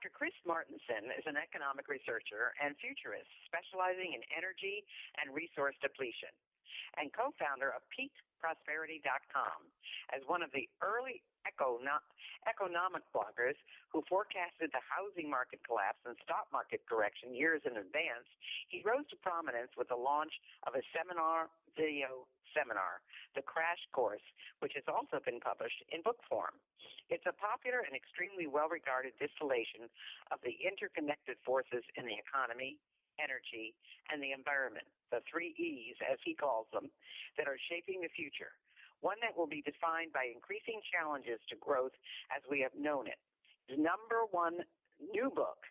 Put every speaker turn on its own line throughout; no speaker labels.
Dr. Chris Martenson is an economic researcher and futurist specializing in energy and resource depletion, and co-founder of PeakProsperity.com as one of the early economic bloggers who forecasted the housing market collapse and stock market correction years in advance. He rose to prominence with the launch of a video seminar, The Crash Course, which has also been published in book form. It's a popular and extremely well-regarded distillation of the interconnected forces in the economy, energy, and the environment, the 3 E's, as he calls them, that are shaping the future, one that will be defined by increasing challenges to growth as we have known it. His number one new book,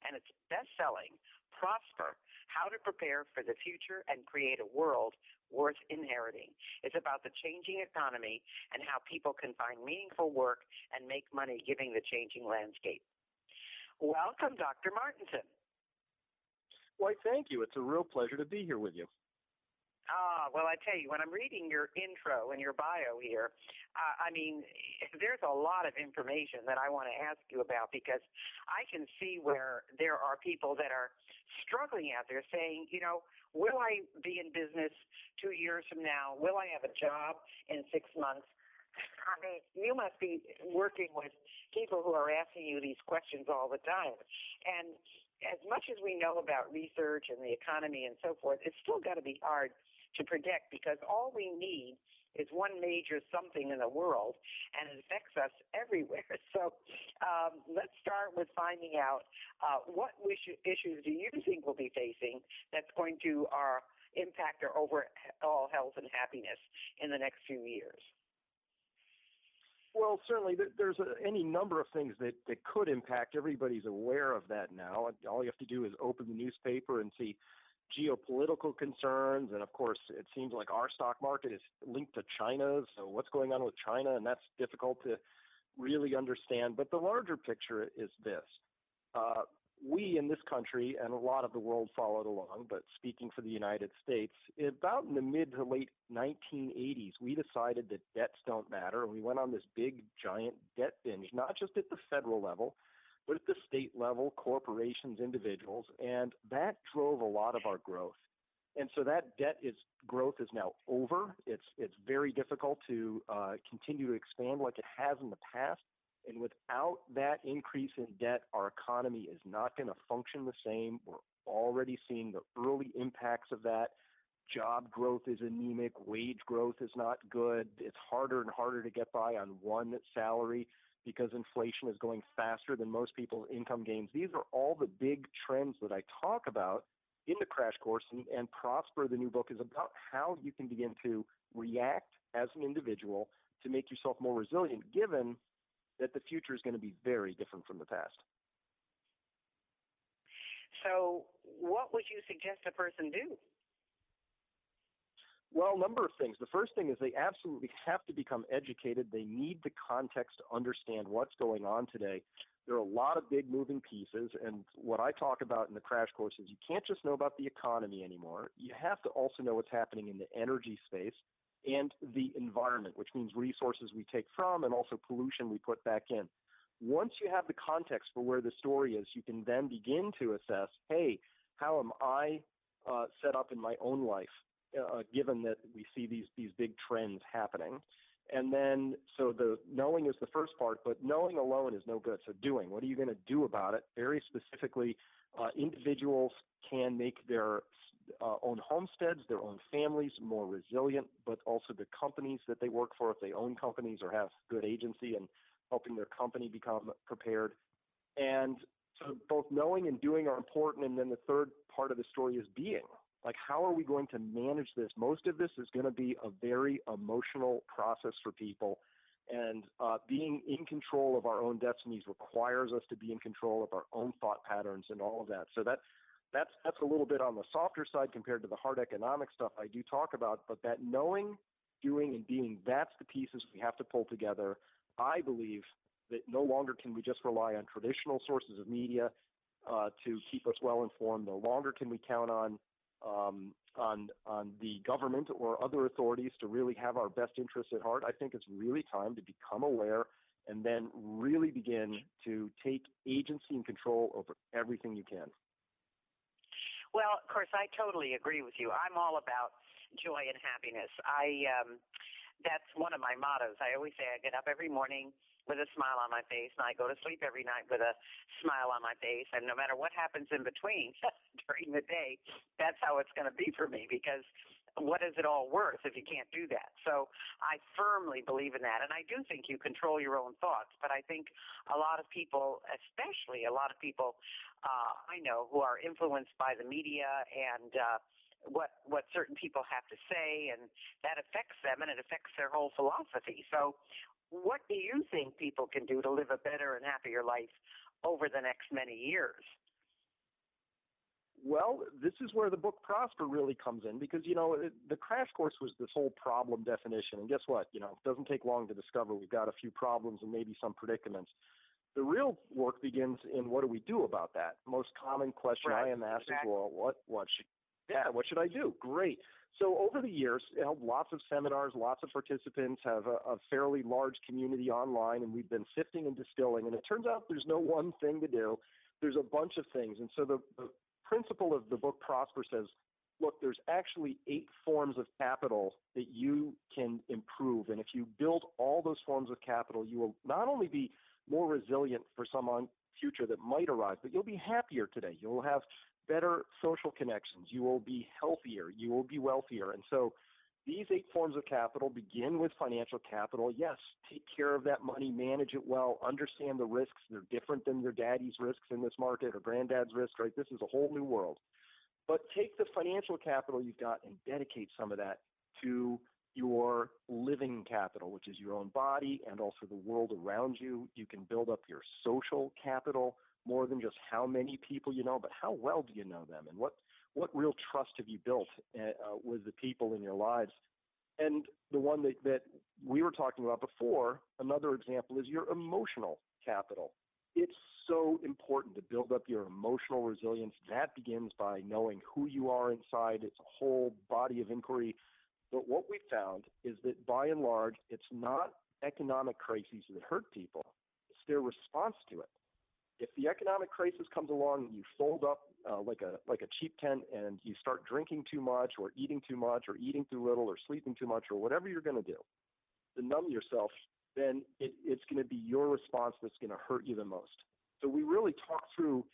and it's best-selling, Prosper, How to Prepare for the Future and Create a World Worth Inheriting. It's about the changing economy and how people can find meaningful work and make money given the changing landscape. Welcome, Dr. Martenson.
Why, thank you. It's a real pleasure to be here with you.
Well, I tell you, when I'm reading your intro and your bio here, there's a lot of information that I want to ask you about, because I can see where there are people that are struggling out there saying, will I be in business 2 years from now? Will I have a job in 6 months? I mean, you must be working with people who are asking you these questions all the time. And as much as we know about research and the economy and so forth, it's still got to be hard to predict, because all we need is one major something in the world, and it affects us everywhere. So let's start with finding out what issues do you think we'll be facing that's going to impact our overall health and happiness in the next few years?
Well, certainly there's any number of things that could impact. Everybody's aware of that now. All you have to do is open the newspaper and see geopolitical concerns, and of course it seems like our stock market is linked to China, so what's going on with China, and that's difficult to really understand. But the larger picture is this. We in this country, and a lot of the world followed along, but speaking for the United States, about in the mid to late 1980s, we decided that debts don't matter, and we went on this big, giant debt binge, not just at the federal level, but at the state level, corporations, individuals, and that drove a lot of our growth. And so that growth is now over. It's very difficult to continue to expand like it has in the past. And without that increase in debt, our economy is not going to function the same. We're already seeing the early impacts of that. Job growth is anemic. Wage growth is not good. It's harder and harder to get by on one salary because inflation is going faster than most people's income gains. These are all the big trends that I talk about in the Crash Course, and Prosper, the new book, is about how you can begin to react as an individual to make yourself more resilient, given that the future is going to be very different from the past.
So what would you suggest a person do?
Well, a number of things. The first thing is they absolutely have to become educated. They need the context to understand what's going on today. There are a lot of big moving pieces, and what I talk about in the Crash Course is you can't just know about the economy anymore. You have to also know what's happening in the energy space and the environment, which means resources we take from and also pollution we put back in. Once you have the context for where the story is, you can then begin to assess, hey, how am I set up in my own life, given that we see these big trends happening? And then, so the knowing is the first part, but knowing alone is no good. So doing, what are you going to do about it? Very specifically, individuals can make their own homesteads, their own families more resilient, but also the companies that they work for, if they own companies or have good agency and helping their company become prepared. And so both knowing and doing are important. And then the third part of the story is being. Like, how are we going to manage this? Most of this is going to be a very emotional process for people. And being in control of our own destinies requires us to be in control of our own thought patterns and all of that. So that's a little bit on the softer side compared to the hard economic stuff I do talk about. But that knowing, doing, and being, that's the pieces we have to pull together. I believe that no longer can we just rely on traditional sources of media to keep us well informed. No longer can we count on the government or other authorities to really have our best interests at heart. I think it's really time to become aware and then really begin to take agency and control over everything you can.
Well, of course, I totally agree with you. I'm all about joy and happiness. That's one of my mottos. I always say I get up every morning with a smile on my face, and I go to sleep every night with a smile on my face. And no matter what happens in between during the day, that's how it's going to be for me, because what is it all worth if you can't do that? So I firmly believe in that. And I do think you control your own thoughts. But I think a lot of people, especially a lot of people I know who are influenced by the media and what certain people have to say, and that affects them and it affects their whole philosophy. So what do you think people can do to live a better and happier life over the next many years?
Well, this is where the book Prosper really comes in, because, the crash course was this whole problem definition. And guess what? It doesn't take long to discover we've got a few problems and maybe some predicaments. The real work begins in what do we do about that? Most common question I am asked is, well, what should I do? Great. So over the years, held lots of seminars, lots of participants, have a fairly large community online, and we've been sifting and distilling. And it turns out there's no one thing to do. There's a bunch of things. And so the principle of the book Prosper says, look, there's actually 8 forms of capital that you can improve. And if you build all those forms of capital, you will not only be more resilient for some future that might arrive, but you'll be happier today. You'll have better social connections. You will be healthier. You will be wealthier. And so these 8 forms of capital begin with financial capital. Yes, take care of that money, manage it well, understand the risks. They're different than your daddy's risks in this market or granddad's risks, right? This is a whole new world. But take the financial capital you've got and dedicate some of that to your living capital, which is your own body and also the world around you. You can build up your social capital, more than just how many people you know, but how well do you know them, and what real trust have you built with the people in your lives. And the one that we were talking about before, another example is your emotional capital. It's so important to build up your emotional resilience. That begins by knowing who you are inside. It's a whole body of inquiry. But what we found is that by and large, it's not economic crises that hurt people. It's their response to it. If the economic crisis comes along and you fold up like a cheap tent and you start drinking too much or eating too little or sleeping too much or whatever you're going to do to numb yourself, then it's going to be your response that's going to hurt you the most. So we really talk through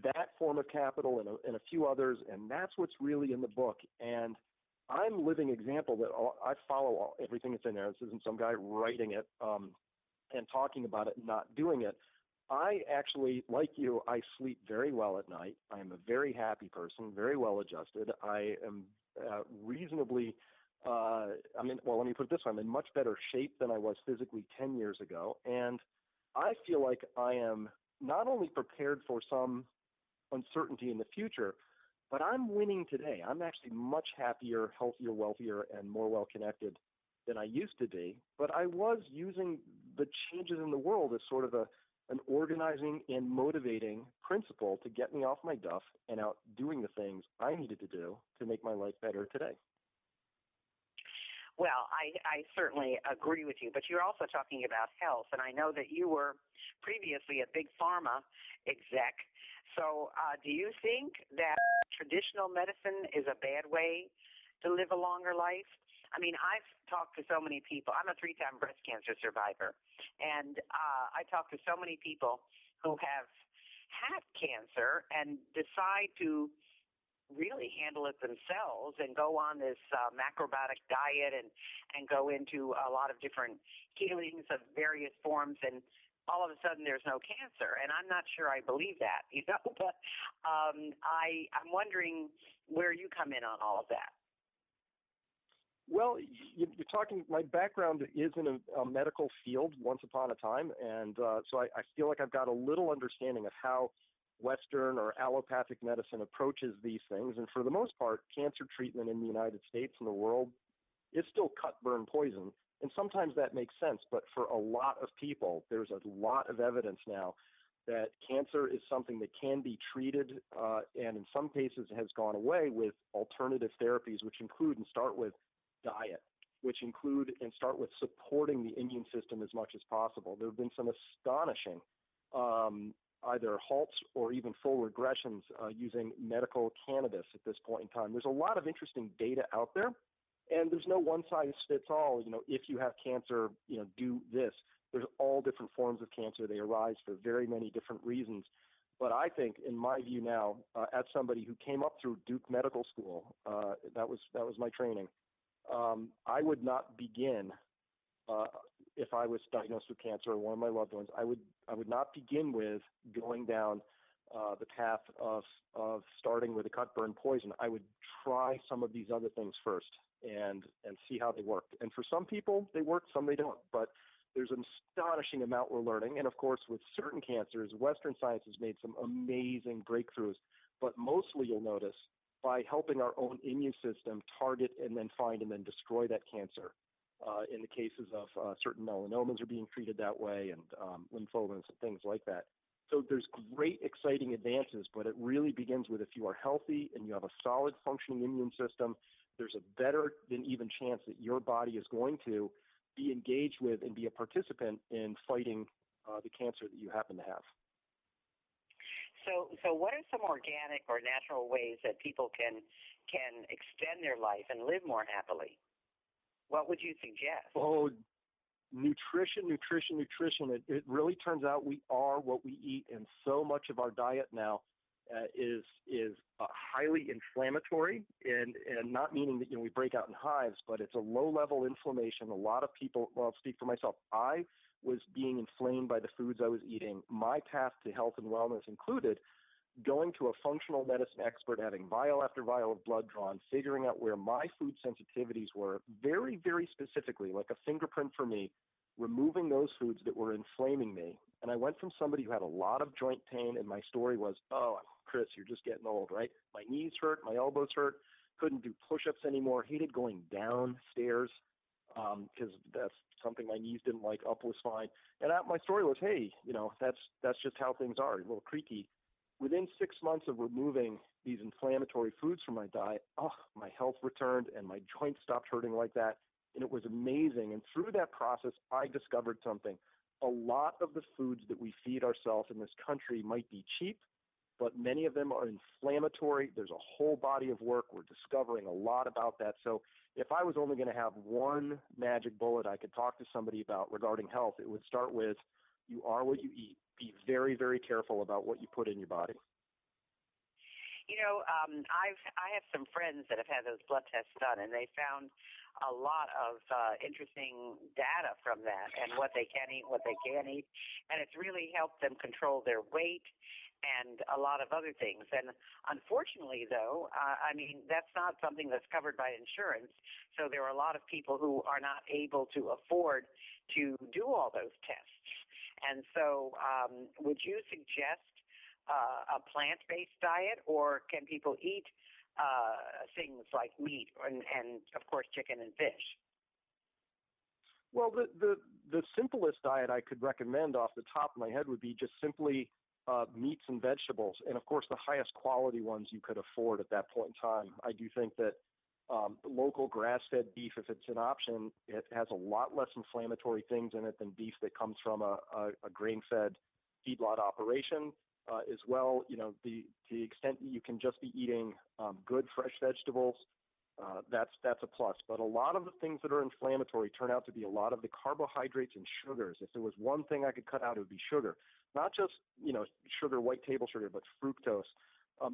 that form of capital and a few others, and that's what's really in the book. And I'm a living example that I follow everything that's in there. This isn't some guy writing it and talking about it and not doing it. I actually, like you, I sleep very well at night. I am a very happy person, very well adjusted. I am reasonably, let me put it this way, I'm in much better shape than I was physically 10 years ago. And I feel like I am not only prepared for some uncertainty in the future, but I'm winning today. I'm actually much happier, healthier, wealthier, and more well-connected than I used to be. But I was using the changes in the world as sort of an organizing and motivating principle to get me off my duff and out doing the things I needed to do to make my life better today.
Well, I certainly agree with you, but you're also talking about health, and I know that you were previously a big pharma exec. So do you think that traditional medicine is a bad way to live a longer life? I mean, I've talked to so many people. I'm a 3-time breast cancer survivor, and I talk to so many people who have had cancer and decide to really handle it themselves and go on this macrobiotic diet and go into a lot of different healings of various forms, and all of a sudden there's no cancer. And I'm not sure I believe that, but I'm wondering where you come in on all of that.
Well, you're talking, my background is in a medical field once upon a time, and so I feel like I've got a little understanding of how Western or allopathic medicine approaches these things. And for the most part, cancer treatment in the United States and the world is still cut, burn, poison. And sometimes that makes sense, but for a lot of people, there's a lot of evidence now that cancer is something that can be treated and in some cases has gone away with alternative therapies, which include and start with diet. which include and start with supporting the immune system as much as possible. There have been some astonishing either halts or even full regressions using medical cannabis at this point in time. There's a lot of interesting data out there, and there's no one-size-fits-all. If you have cancer, do this. There's all different forms of cancer. They arise for very many different reasons. But I think, in my view now, as somebody who came up through Duke Medical School, that was my training, I would not begin, if I was diagnosed with cancer or one of my loved ones, I would not begin with going down the path of starting with a cut, burn, poison. I would try some of these other things first and see how they work. And for some people, they work, some they don't. But there's an astonishing amount we're learning. And of course, with certain cancers, Western science has made some amazing breakthroughs. But mostly, you'll notice, by helping our own immune system target and then find and then destroy that cancer. In the cases of certain melanomas are being treated that way, and lymphomas and things like that. So there's great, exciting advances, but it really begins with if you are healthy and you have a solid functioning immune system, there's a better than even chance that your body is going to be engaged with and be a participant in fighting the cancer that you happen to have.
So what are some organic or natural ways that people can extend their life and live more happily? What would you suggest?
Oh, nutrition. It really turns out we are what we eat, and so much of our diet now is highly inflammatory, and not meaning that we break out in hives, but it's a low-level inflammation. A lot of people, well, I'll speak for myself, I was being inflamed by the foods I was eating. My path to health and wellness included going to a functional medicine expert, having vial after vial of blood drawn, figuring out where my food sensitivities were, very, very specifically, like a fingerprint for me, removing those foods that were inflaming me. And I went from somebody who had a lot of joint pain, and my story was, oh, Chris, you're just getting old, right? My knees hurt, my elbows hurt, couldn't do push-ups anymore, hated going downstairs because that's something my knees didn't like. Up was fine. And my story was, hey, that's just how things are, a little creaky. Within 6 months of removing these inflammatory foods from my diet, my health returned and my joints stopped hurting like that. And it was amazing. And through that process, I discovered something. A lot of the foods that we feed ourselves in this country might be cheap, but many of them are inflammatory. There's a whole body of work. We're discovering a lot about that. So if I was only going to have one magic bullet I could talk to somebody about regarding health, it would start with, you are what you eat. Be very, very careful about what you put in your body.
I have some friends that have had those blood tests done, and they found a lot of interesting data from that and what they can eat, what they can't eat, and it's really helped them control their weight and a lot of other things. And unfortunately, though, that's not something that's covered by insurance, so there are a lot of people who are not able to afford to do all those tests. And so would you suggest a plant-based diet, or can people eat things like meat and, of course, chicken and fish?
Well, the simplest diet I could recommend off the top of my head would be just simply meats and vegetables, and, of course, the highest quality ones you could afford at that point in time. I do think that local grass-fed beef, if it's an option, it has a lot less inflammatory things in it than beef that comes from a grain-fed feedlot operation. As well, to the extent that you can just be eating good fresh vegetables, that's a plus. But a lot of the things that are inflammatory turn out to be a lot of the carbohydrates and sugars. If there was one thing I could cut out, it would be sugar. Not just, sugar, white table sugar, but fructose.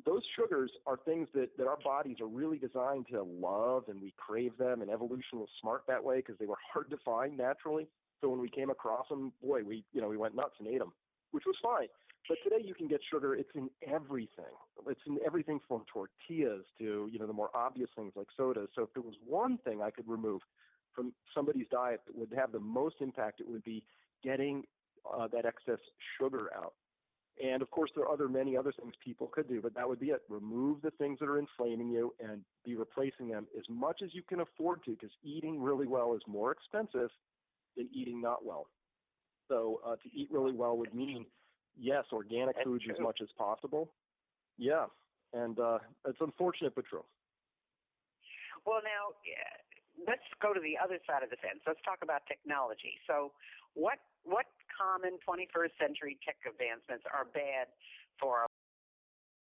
Those sugars are things that our bodies are really designed to love, and we crave them, and evolution was smart that way because they were hard to find naturally. So when we came across them, boy, we went nuts and ate them, which was fine. But today you can get sugar. It's in everything. It's in everything from tortillas to, the more obvious things like sodas. So if there was one thing I could remove from somebody's diet that would have the most impact, it would be getting that excess sugar out. And, of course, there are many other things people could do, but that would be it. Remove the things that are inflaming you and be replacing them as much as you can afford to, because eating really well is more expensive than eating not well. So to eat really well would mean, yes, organic foods as much as possible. Yeah, and it's unfortunate but true.
Well, now, let's go to the other side of the fence. Let's talk about technology. So what common 21st century tech advancements are bad for our